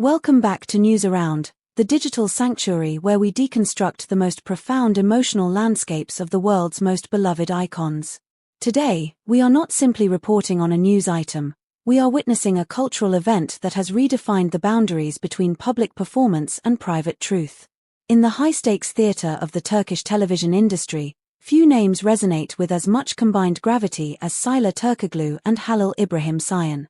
Welcome back to News Around, the digital sanctuary where we deconstruct the most profound emotional landscapes of the world's most beloved icons. Today, we are not simply reporting on a news item, we are witnessing a cultural event that has redefined the boundaries between public performance and private truth. In the high-stakes theater of the Turkish television industry, few names resonate with as much combined gravity as Sıla Türkoğlu and Halil İbrahim Ceyhan.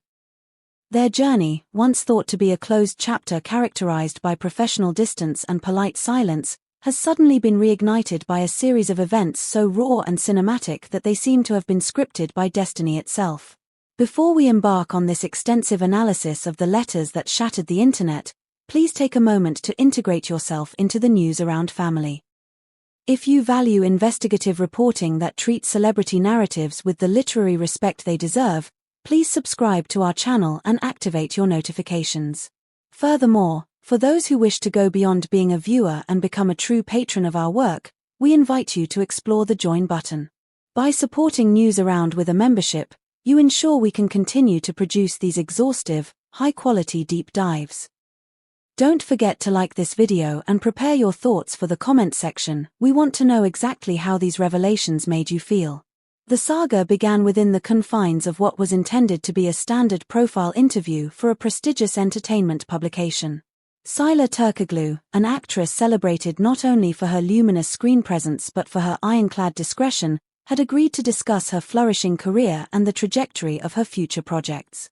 Their journey, once thought to be a closed chapter characterized by professional distance and polite silence, has suddenly been reignited by a series of events so raw and cinematic that they seem to have been scripted by destiny itself. Before we embark on this extensive analysis of the letters that shattered the internet, please take a moment to integrate yourself into the News Around family. If you value investigative reporting that treats celebrity narratives with the literary respect they deserve, please subscribe to our channel and activate your notifications. Furthermore, for those who wish to go beyond being a viewer and become a true patron of our work, we invite you to explore the Join button. By supporting News Around with a membership, you ensure we can continue to produce these exhaustive, high-quality deep dives. Don't forget to like this video and prepare your thoughts for the comment section. We want to know exactly how these revelations made you feel. The saga began within the confines of what was intended to be a standard profile interview for a prestigious entertainment publication. Sıla Türkoğlu, an actress celebrated not only for her luminous screen presence but for her ironclad discretion, had agreed to discuss her flourishing career and the trajectory of her future projects.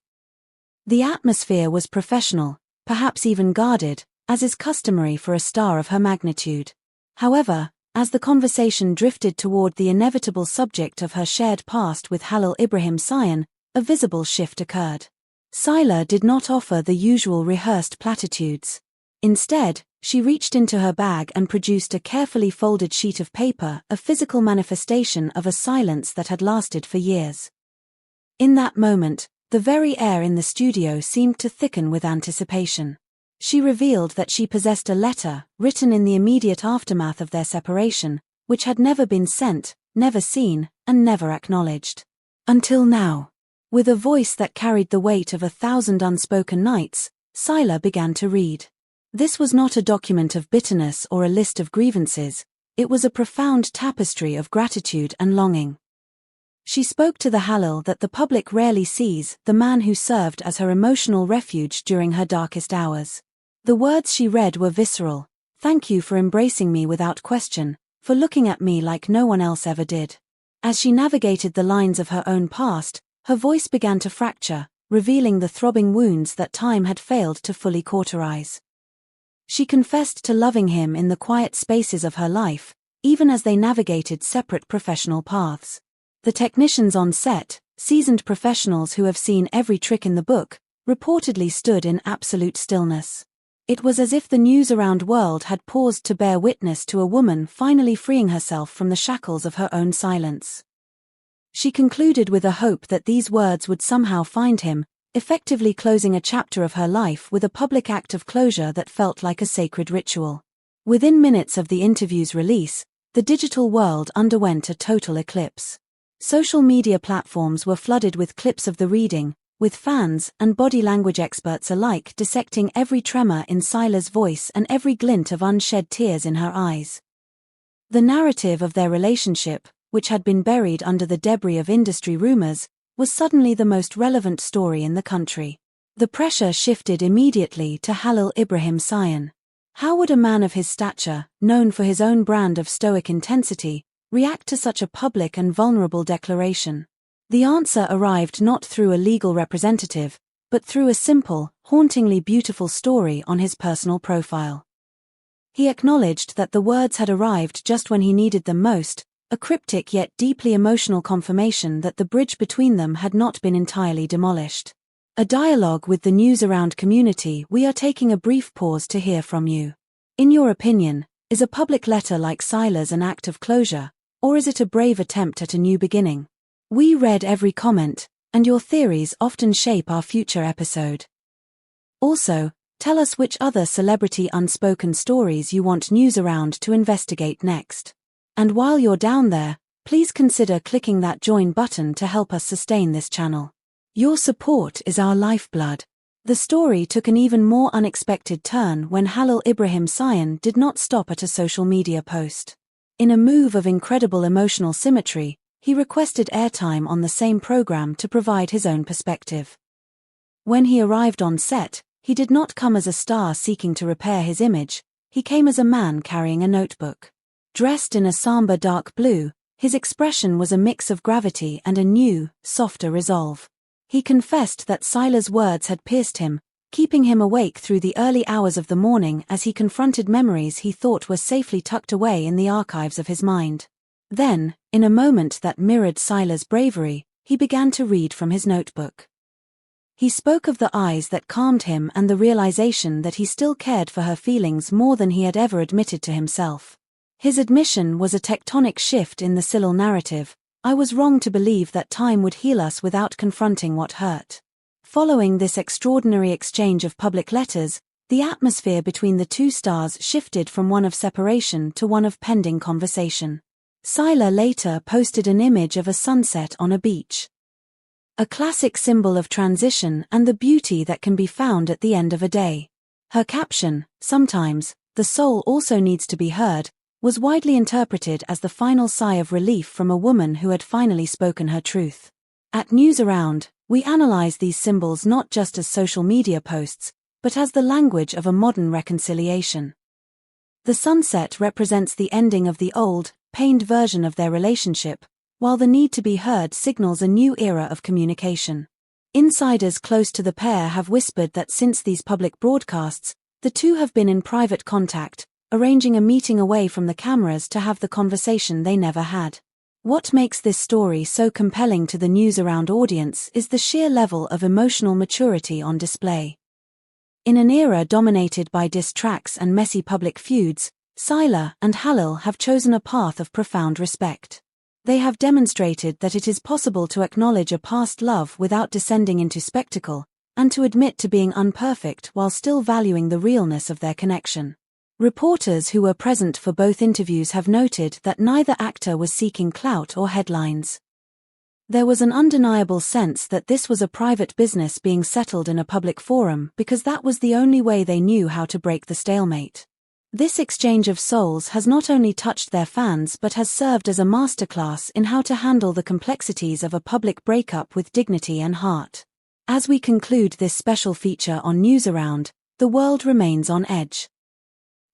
The atmosphere was professional, perhaps even guarded, as is customary for a star of her magnitude. However, as the conversation drifted toward the inevitable subject of her shared past with Halil İbrahim Ceyhan, a visible shift occurred. Sıla did not offer the usual rehearsed platitudes. Instead, she reached into her bag and produced a carefully folded sheet of paper, a physical manifestation of a silence that had lasted for years. In that moment, the very air in the studio seemed to thicken with anticipation. She revealed that she possessed a letter, written in the immediate aftermath of their separation, which had never been sent, never seen, and never acknowledged. Until now. With a voice that carried the weight of 1,000 unspoken nights, Sıla began to read. This was not a document of bitterness or a list of grievances, it was a profound tapestry of gratitude and longing. She spoke to the Halil that the public rarely sees, the man who served as her emotional refuge during her darkest hours. The words she read were visceral. "Thank you for embracing me without question, for looking at me like no one else ever did." As she navigated the lines of her own past, her voice began to fracture, revealing the throbbing wounds that time had failed to fully cauterize. She confessed to loving him in the quiet spaces of her life, even as they navigated separate professional paths. The technicians on set, seasoned professionals who have seen every trick in the book, reportedly stood in absolute stillness. It was as if the News Around world had paused to bear witness to a woman finally freeing herself from the shackles of her own silence. She concluded with a hope that these words would somehow find him, effectively closing a chapter of her life with a public act of closure that felt like a sacred ritual. Within minutes of the interview's release, the digital world underwent a total eclipse. Social media platforms were flooded with clips of the reading, with fans and body language experts alike dissecting every tremor in Sıla's voice and every glint of unshed tears in her eyes. The narrative of their relationship, which had been buried under the debris of industry rumors, was suddenly the most relevant story in the country. The pressure shifted immediately to Halil İbrahim Ceyhan. How would a man of his stature, known for his own brand of stoic intensity, react to such a public and vulnerable declaration? The answer arrived not through a legal representative, but through a simple, hauntingly beautiful story on his personal profile. He acknowledged that the words had arrived just when he needed them most, a cryptic yet deeply emotional confirmation that the bridge between them had not been entirely demolished. A dialogue with the News Around community. We are taking a brief pause to hear from you. In your opinion, is a public letter like Sıla's an act of closure, or is it a brave attempt at a new beginning? We read every comment, and your theories often shape our future episode. Also, tell us which other celebrity unspoken stories you want News Around to investigate next. And while you're down there, please consider clicking that join button to help us sustain this channel. Your support is our lifeblood. The story took an even more unexpected turn when Halil İbrahim Ceyhan did not stop at a social media post. In a move of incredible emotional symmetry, he requested airtime on the same program to provide his own perspective. When he arrived on set, he did not come as a star seeking to repair his image, he came as a man carrying a notebook. Dressed in a somber dark blue, his expression was a mix of gravity and a new, softer resolve. He confessed that Sıla's words had pierced him, keeping him awake through the early hours of the morning as he confronted memories he thought were safely tucked away in the archives of his mind. Then, in a moment that mirrored Sıla's bravery, he began to read from his notebook. He spoke of the eyes that calmed him and the realization that he still cared for her feelings more than he had ever admitted to himself. His admission was a tectonic shift in the Sıla narrative. I was wrong to believe that time would heal us without confronting what hurt. Following this extraordinary exchange of public letters, the atmosphere between the two stars shifted from one of separation to one of pending conversation. Sıla later posted an image of a sunset on a beach. A classic symbol of transition and the beauty that can be found at the end of a day. Her caption, "Sometimes, the soul also needs to be heard," was widely interpreted as the final sigh of relief from a woman who had finally spoken her truth. At News Around, we analyze these symbols not just as social media posts, but as the language of a modern reconciliation. The sunset represents the ending of the old, pained version of their relationship, while the need to be heard signals a new era of communication. Insiders close to the pair have whispered that since these public broadcasts, the two have been in private contact, arranging a meeting away from the cameras to have the conversation they never had. What makes this story so compelling to the News Around audience is the sheer level of emotional maturity on display. In an era dominated by diss tracks and messy public feuds, Sıla and Halil have chosen a path of profound respect. They have demonstrated that it is possible to acknowledge a past love without descending into spectacle, and to admit to being imperfect while still valuing the realness of their connection. Reporters who were present for both interviews have noted that neither actor was seeking clout or headlines. There was an undeniable sense that this was a private business being settled in a public forum because that was the only way they knew how to break the stalemate. This exchange of souls has not only touched their fans but has served as a masterclass in how to handle the complexities of a public breakup with dignity and heart. As we conclude this special feature on News Around, the world remains on edge.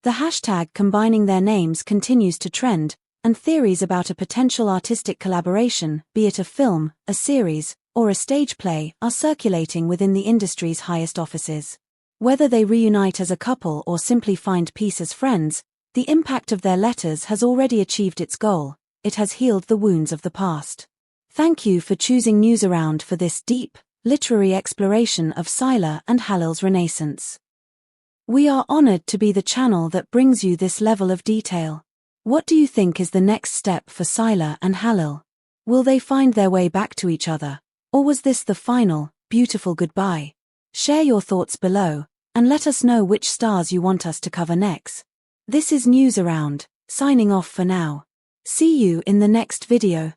The hashtag combining their names continues to trend, and theories about a potential artistic collaboration, be it a film, a series, or a stage play, are circulating within the industry's highest offices. Whether they reunite as a couple or simply find peace as friends, the impact of their letters has already achieved its goal. It has healed the wounds of the past. Thank you for choosing News Around for this deep, literary exploration of Sıla and Halil's renaissance. We are honored to be the channel that brings you this level of detail. What do you think is the next step for Sıla and Halil? Will they find their way back to each other? Or was this the final, beautiful goodbye? Share your thoughts below, and let us know which stars you want us to cover next. This is News Around, signing off for now. See you in the next video.